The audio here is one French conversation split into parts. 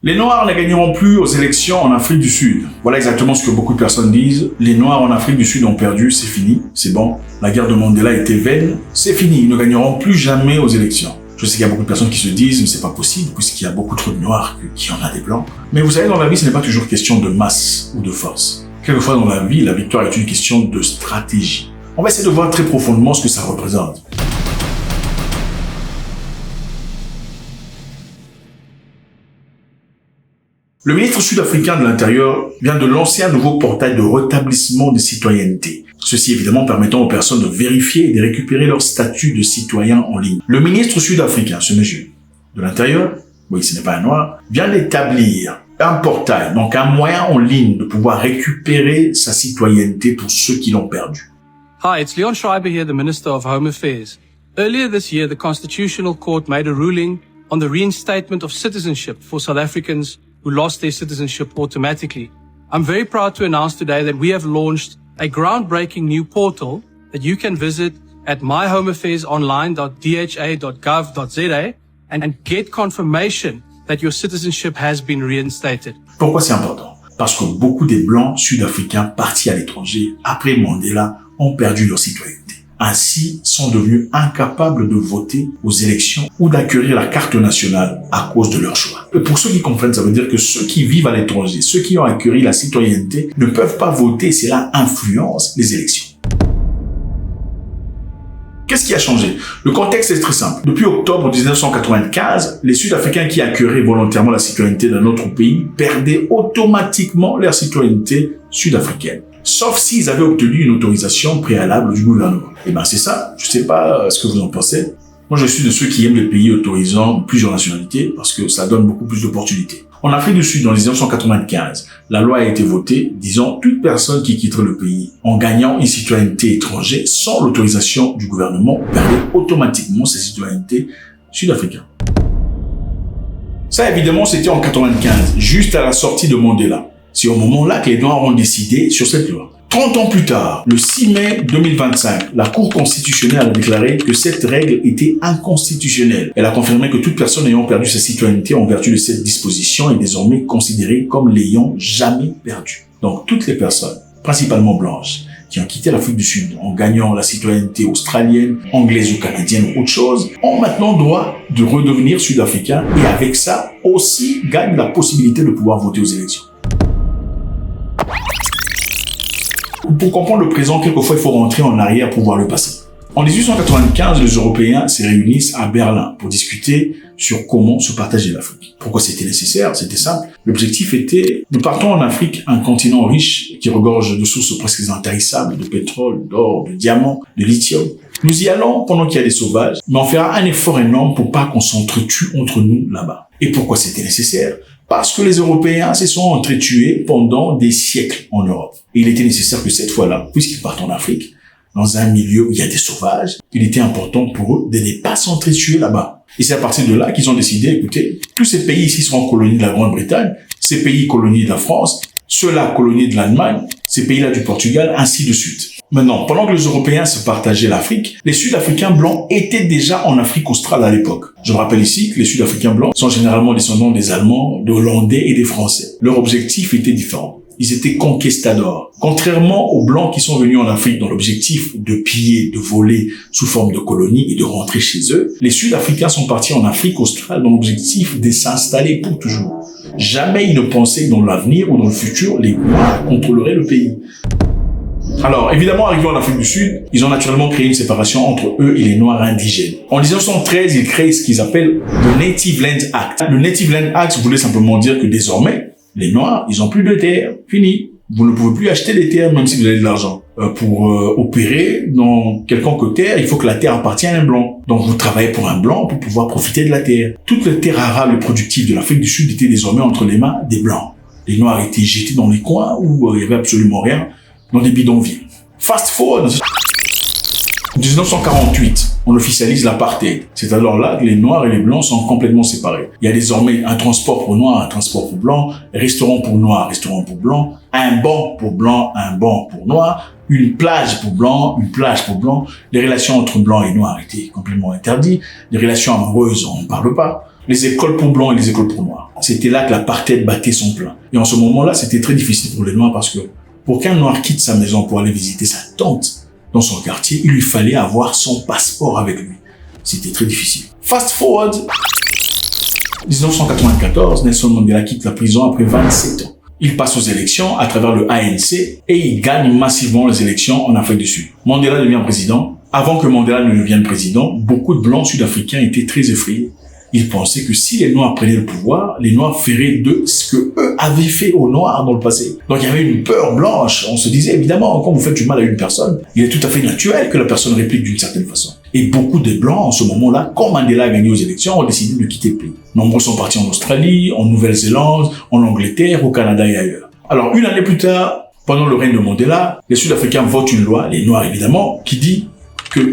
Les Noirs ne gagneront plus aux élections en Afrique du Sud. Voilà exactement ce que beaucoup de personnes disent. Les Noirs en Afrique du Sud ont perdu, c'est fini, c'est bon. La guerre de Mandela était vaine, c'est fini, ils ne gagneront plus jamais aux élections. Je sais qu'il y a beaucoup de personnes qui se disent, mais c'est pas possible, puisqu'il y a beaucoup trop de Noirs qui en a des Blancs. Mais vous savez, dans la vie, ce n'est pas toujours question de masse ou de force. Quelquefois dans la vie, la victoire est une question de stratégie. On va essayer de voir très profondément ce que ça représente. Le ministre sud-africain de l'Intérieur vient de lancer un nouveau portail de rétablissement de citoyenneté. Ceci évidemment permettant aux personnes de vérifier et de récupérer leur statut de citoyen en ligne. Le ministre sud-africain, ce monsieur de l'Intérieur, oui, ce n'est pas un noir, vient d'établir un portail, donc un moyen en ligne de pouvoir récupérer sa citoyenneté pour ceux qui l'ont perdu. Hi, it's Leon Schreiber here, the Minister of Home Affairs. Earlier this year, the Constitutional Court made a ruling on the reinstatement of citizenship for South Africans who lost their citizenship automatically. I'm very proud to announce today that we have launched a groundbreaking new portal that you can visit at myhomeaffairsonline.dha.gov.za and get confirmation that your citizenship has been reinstated. Pourquoi c'est important? Parce que beaucoup des Blancs sud-africains partis à l'étranger après Mandela ont perdu leur citoyenneté. Ainsi, sont devenus incapables de voter aux élections ou d'acquérir la carte nationale à cause de leur choix. Et pour ceux qui comprennent, ça veut dire que ceux qui vivent à l'étranger, ceux qui ont acquis la citoyenneté, ne peuvent pas voter et cela influence les élections. Qu'est-ce qui a changé? Le contexte est très simple. Depuis octobre 1995, les Sud-Africains qui acquéraient volontairement la citoyenneté d'un autre pays perdaient automatiquement leur citoyenneté sud-africaine. Sauf s'ils avaient obtenu une autorisation préalable du gouvernement. Et ben c'est ça, je sais pas ce que vous en pensez. Moi je suis de ceux qui aiment les pays autorisant plusieurs nationalités parce que ça donne beaucoup plus d'opportunités. En Afrique du Sud, en 1995, la loi a été votée disant toute personne qui quitterait le pays en gagnant une citoyenneté étrangère sans l'autorisation du gouvernement perdait automatiquement sa citoyenneté sud-africaine. Ça évidemment c'était en 1995, juste à la sortie de Mandela. C'est au moment-là que les Noirs ont décidé sur cette loi. 30 ans plus tard, le 6 mai 2025, la Cour constitutionnelle a déclaré que cette règle était inconstitutionnelle. Elle a confirmé que toute personne ayant perdu sa citoyenneté en vertu de cette disposition est désormais considérée comme l'ayant jamais perdue. Donc toutes les personnes, principalement blanches, qui ont quitté l'Afrique du Sud en gagnant la citoyenneté australienne, anglaise ou canadienne ou autre chose, ont maintenant droit de redevenir sud-africains et avec ça aussi gagnent la possibilité de pouvoir voter aux élections. Pour comprendre le présent, quelquefois il faut rentrer en arrière pour voir le passé. En 1895, les Européens se réunissent à Berlin pour discuter sur comment se partager l'Afrique. Pourquoi c'était nécessaire? C'était simple. L'objectif était, nous partons en Afrique, un continent riche qui regorge de sources presque intarissables, de pétrole, d'or, de diamants, de lithium. Nous y allons pendant qu'il y a des sauvages, mais on fera un effort énorme pour pas qu'on s'entretue entre nous là-bas. Et pourquoi c'était nécessaire? Parce que les Européens se sont entretués pendant des siècles en Europe. Et il était nécessaire que cette fois-là, puisqu'ils partent en Afrique, dans un milieu où il y a des sauvages, il était important pour eux de ne pas s'entretuer là-bas. Et c'est à partir de là qu'ils ont décidé, écoutez, tous ces pays ici seront colonies de la Grande-Bretagne, ces pays colonies de la France, ceux-là colonies de l'Allemagne, ces pays-là du Portugal, ainsi de suite. Maintenant, pendant que les Européens se partageaient l'Afrique, les Sud-Africains blancs étaient déjà en Afrique australe à l'époque. Je rappelle ici que les Sud-Africains blancs sont généralement descendants des Allemands, des Hollandais et des Français. Leur objectif était différent. Ils étaient conquistadors. Contrairement aux Blancs qui sont venus en Afrique dans l'objectif de piller, de voler sous forme de colonie et de rentrer chez eux, les Sud-Africains sont partis en Afrique australe dans l'objectif de s'installer pour toujours. Jamais ils ne pensaient que dans l'avenir ou dans le futur, les Noirs contrôleraient le pays. Alors, évidemment, arrivés en Afrique du Sud, ils ont naturellement créé une séparation entre eux et les Noirs indigènes. En 1913, ils créent ce qu'ils appellent le Native Land Act. Le Native Land Act voulait simplement dire que désormais, les Noirs, ils ont plus de terre. Fini. Vous ne pouvez plus acheter des terres, même si vous avez de l'argent. Pour opérer dans quelconque terre, il faut que la terre appartienne à un Blanc. Donc, vous travaillez pour un Blanc pour pouvoir profiter de la terre. Toutes les terres arables et productives de l'Afrique du Sud étaient désormais entre les mains des Blancs. Les Noirs étaient jetés dans les coins où il y avait absolument rien, dans des bidonvilles. Fast forward, en 1948, on officialise l'apartheid. C'est alors là que les Noirs et les Blancs sont complètement séparés. Il y a désormais un transport pour Noirs, un transport pour Blancs, restaurant pour Noirs, restaurant pour Blancs, un banc pour Blancs, un banc pour Noirs, une plage pour Blancs, une plage pour Blancs. Les relations entre Blancs et Noirs étaient complètement interdites. Les relations amoureuses, on ne parle pas. les écoles pour blancs et les écoles pour noirs. C'était là que l'apartheid battait son plein. Et en ce moment-là, c'était très difficile pour les noirs parce que pour qu'un noir quitte sa maison pour aller visiter sa tante dans son quartier, il lui fallait avoir son passeport avec lui. C'était très difficile. Fast forward, 1994, Nelson Mandela quitte la prison après 27 ans. Il passe aux élections à travers le ANC et il gagne massivement les élections en Afrique du Sud. Mandela devient président. Avant que Mandela ne devienne président, beaucoup de blancs sud-africains étaient très effrayés. Ils pensaient que si les Noirs prenaient le pouvoir, les Noirs feraient de ce que eux avaient fait aux Noirs dans le passé. Donc il y avait une peur blanche. On se disait évidemment, quand vous faites du mal à une personne, il est tout à fait naturel que la personne réplique d'une certaine façon. Et beaucoup de blancs en ce moment-là, quand Mandela a gagné aux élections, ont décidé de quitter le pays. Nombreux sont partis en Australie, en Nouvelle-Zélande, en Angleterre, au Canada et ailleurs. Alors une année plus tard, pendant le règne de Mandela, les Sud-Africains votent une loi, les Noirs évidemment, qui dit que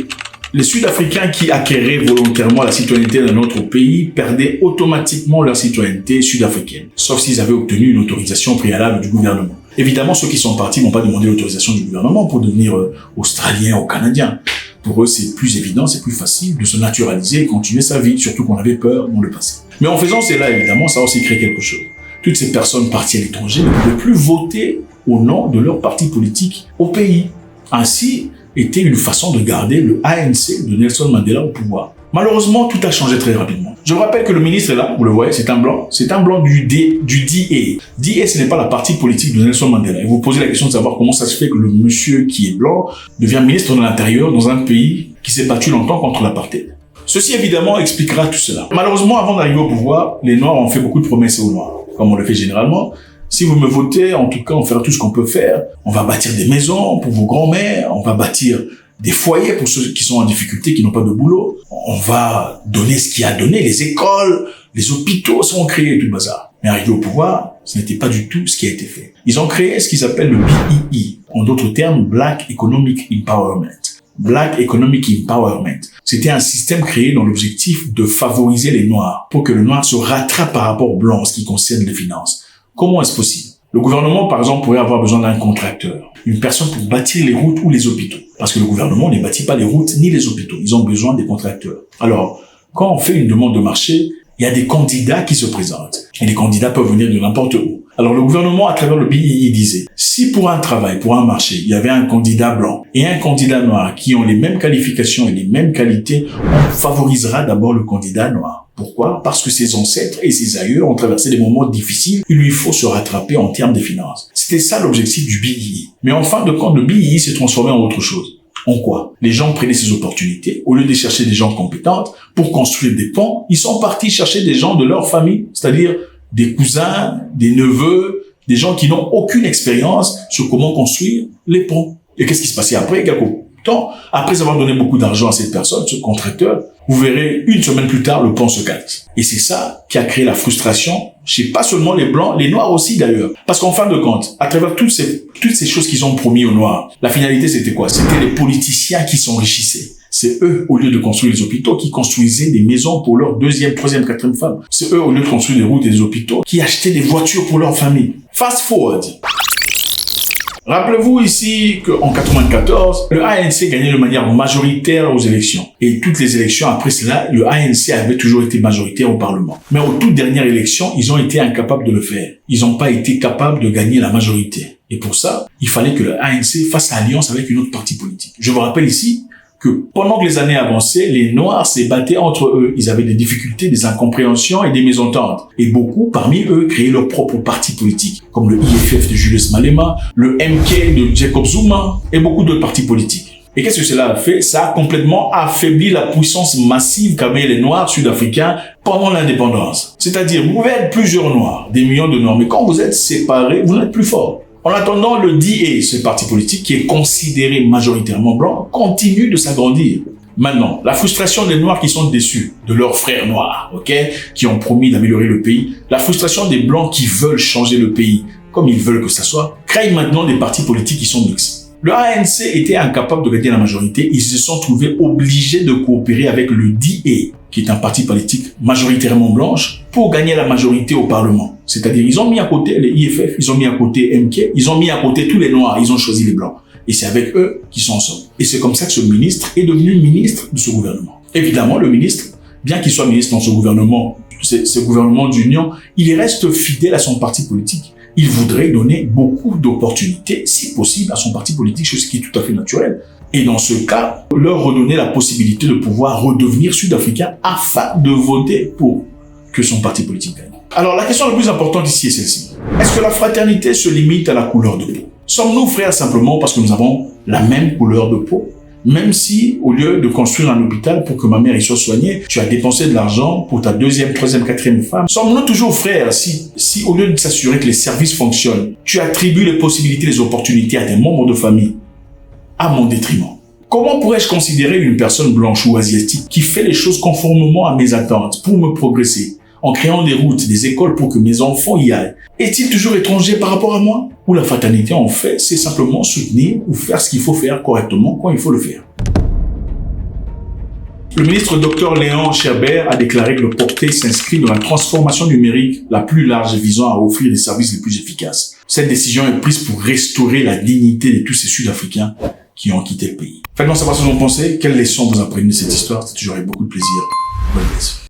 les Sud-Africains qui acquéraient volontairement la citoyenneté d'un autre pays perdaient automatiquement leur citoyenneté sud-africaine, sauf s'ils avaient obtenu une autorisation préalable du gouvernement. Évidemment, ceux qui sont partis n'ont pas demandé l'autorisation du gouvernement pour devenir Australiens ou Canadiens. Pour eux, c'est plus évident, c'est plus facile de se naturaliser et continuer sa vie, surtout qu'on avait peur dans le passé. Mais en faisant cela, évidemment, ça a aussi créé quelque chose. Toutes ces personnes parties à l'étranger ne pouvaient plus voter au nom de leur parti politique au pays. Ainsi, était une façon de garder le ANC de Nelson Mandela au pouvoir. Malheureusement, tout a changé très rapidement. Je vous rappelle que le ministre est là, vous le voyez, c'est un blanc du DA. DA, ce n'est pas la partie politique de Nelson Mandela. Et vous posez la question de savoir comment ça se fait que le monsieur qui est blanc devient ministre de l'Intérieur dans un pays qui s'est battu longtemps contre l'apartheid. Ceci, évidemment, expliquera tout cela. Malheureusement, avant d'arriver au pouvoir, les Noirs ont fait beaucoup de promesses aux Noirs, comme on le fait généralement. Si vous me votez, en tout cas, on fera tout ce qu'on peut faire. On va bâtir des maisons pour vos grands-mères, on va bâtir des foyers pour ceux qui sont en difficulté, qui n'ont pas de boulot. On va donner ce qu'il y a à donner, les écoles, les hôpitaux seront créés, tout le bazar. Mais arrivé au pouvoir, ce n'était pas du tout ce qui a été fait. Ils ont créé ce qu'ils appellent le BEE, en d'autres termes, Black Economic Empowerment. Black Economic Empowerment. C'était un système créé dans l'objectif de favoriser les Noirs, pour que le Noir se rattrape par rapport aux Blancs en ce qui concerne les finances. Comment est-ce possible? Le gouvernement, par exemple, pourrait avoir besoin d'un contracteur, une personne pour bâtir les routes ou les hôpitaux. Parce que le gouvernement ne bâtit pas les routes ni les hôpitaux. Ils ont besoin des contracteurs. Alors, quand on fait une demande de marché, il y a des candidats qui se présentent. Et les candidats peuvent venir de n'importe où. Alors, le gouvernement, à travers le BEE, disait, si pour un travail, pour un marché, il y avait un candidat blanc et un candidat noir qui ont les mêmes qualifications et les mêmes qualités, on favorisera d'abord le candidat noir. Pourquoi? Parce que ses ancêtres et ses aïeux ont traversé des moments difficiles. Il lui faut se rattraper en termes de finances. C'était ça l'objectif du BEE. Mais en fin de compte, le BEE s'est transformé en autre chose. En quoi? Les gens prenaient ces opportunités. Au lieu de chercher des gens compétents pour construire des ponts, ils sont partis chercher des gens de leur famille, c'est-à-dire des cousins, des neveux, des gens qui n'ont aucune expérience sur comment construire les ponts. Et qu'est-ce qui se passait après? Quelque temps, après avoir donné beaucoup d'argent à cette personne, ce contracteur, vous verrez, une semaine plus tard, le pont se casse. Et c'est ça qui a créé la frustration chez pas seulement les Blancs, les Noirs aussi d'ailleurs. Parce qu'en fin de compte, à travers toutes ces choses qu'ils ont promis aux Noirs, la finalité c'était quoi? C'était les politiciens qui s'enrichissaient. C'est eux, au lieu de construire les hôpitaux, qui construisaient des maisons pour leurs deuxième, troisième, quatrième femmes. C'est eux, au lieu de construire des routes et des hôpitaux, qui achetaient des voitures pour leur famille. Fast forward. Rappelez-vous ici qu'en 94, le ANC gagnait de manière majoritaire aux élections. Et toutes les élections après cela, le ANC avait toujours été majoritaire au Parlement. Mais aux toutes dernières élections, ils ont été incapables de le faire. Ils n'ont pas été capables de gagner la majorité. Et pour ça, il fallait que le ANC fasse alliance avec une autre parti politique. Je vous rappelle ici que pendant que les années avançaient, les Noirs se battaient entre eux. Ils avaient des difficultés, des incompréhensions et des mésententes. Et beaucoup, parmi eux, créaient leur propre parti politique, comme le IFF de Julius Malema, le MK de Jacob Zuma et beaucoup d'autres partis politiques. Et qu'est-ce que cela a fait? Ça a complètement affaibli la puissance massive qu'avaient les Noirs sud-africains pendant l'indépendance. C'est-à-dire, vous pouvez être plusieurs Noirs, des millions de Noirs, mais quand vous êtes séparés, vous n'êtes plus forts. En attendant, le DA, ce parti politique qui est considéré majoritairement blanc, continue de s'agrandir. Maintenant, la frustration des Noirs qui sont déçus de leurs frères noirs, qui ont promis d'améliorer le pays, la frustration des Blancs qui veulent changer le pays, comme ils veulent que ça soit, crée maintenant des partis politiques qui sont mixtes. Le ANC était incapable de gagner la majorité, ils se sont trouvés obligés de coopérer avec le DA, qui est un parti politique majoritairement blanche, pour gagner la majorité au Parlement. C'est-à-dire, ils ont mis à côté les IFF, ils ont mis à côté MK, ils ont mis à côté tous les Noirs, ils ont choisi les Blancs. Et c'est avec eux qu'ils sont ensemble. Et c'est comme ça que ce ministre est devenu ministre de ce gouvernement. Évidemment, le ministre, bien qu'il soit ministre dans ce gouvernement ce gouvernement d'union, il reste fidèle à son parti politique. Il voudrait donner beaucoup d'opportunités, si possible, à son parti politique, chose qui est tout à fait naturelle. Et dans ce cas, leur redonner la possibilité de pouvoir redevenir sud-africains afin de voter pour que son parti politique gagne. Alors, la question la plus importante ici est celle-ci. Est-ce que la fraternité se limite à la couleur de peau? Sommes-nous frères simplement parce que nous avons la même couleur de peau? Même si, au lieu de construire un hôpital pour que ma mère y soit soignée, tu as dépensé de l'argent pour ta deuxième, troisième, quatrième femme. Sommes-nous toujours frères si au lieu de s'assurer que les services fonctionnent, tu attribues les possibilités, les opportunités à tes membres de famille, à mon détriment? Comment pourrais-je considérer une personne blanche ou asiatique qui fait les choses conformément à mes attentes pour me progresser, en créant des routes, des écoles pour que mes enfants y aillent? Est-il toujours étranger par rapport à moi? Ou la fraternité, en fait, c'est simplement soutenir ou faire ce qu'il faut faire correctement quand il faut le faire. Le ministre Dr Léon Scherbert a déclaré que le porté s'inscrit dans la transformation numérique la plus large visant à offrir des services les plus efficaces. Cette décision est prise pour restaurer la dignité de tous ces Sud-Africains qui ont quitté le pays. Faites-moi savoir ce que vous en pensez. Quelles leçons vous apprenez de cette histoire? C'est toujours avec beaucoup de plaisir. Bonne nuit.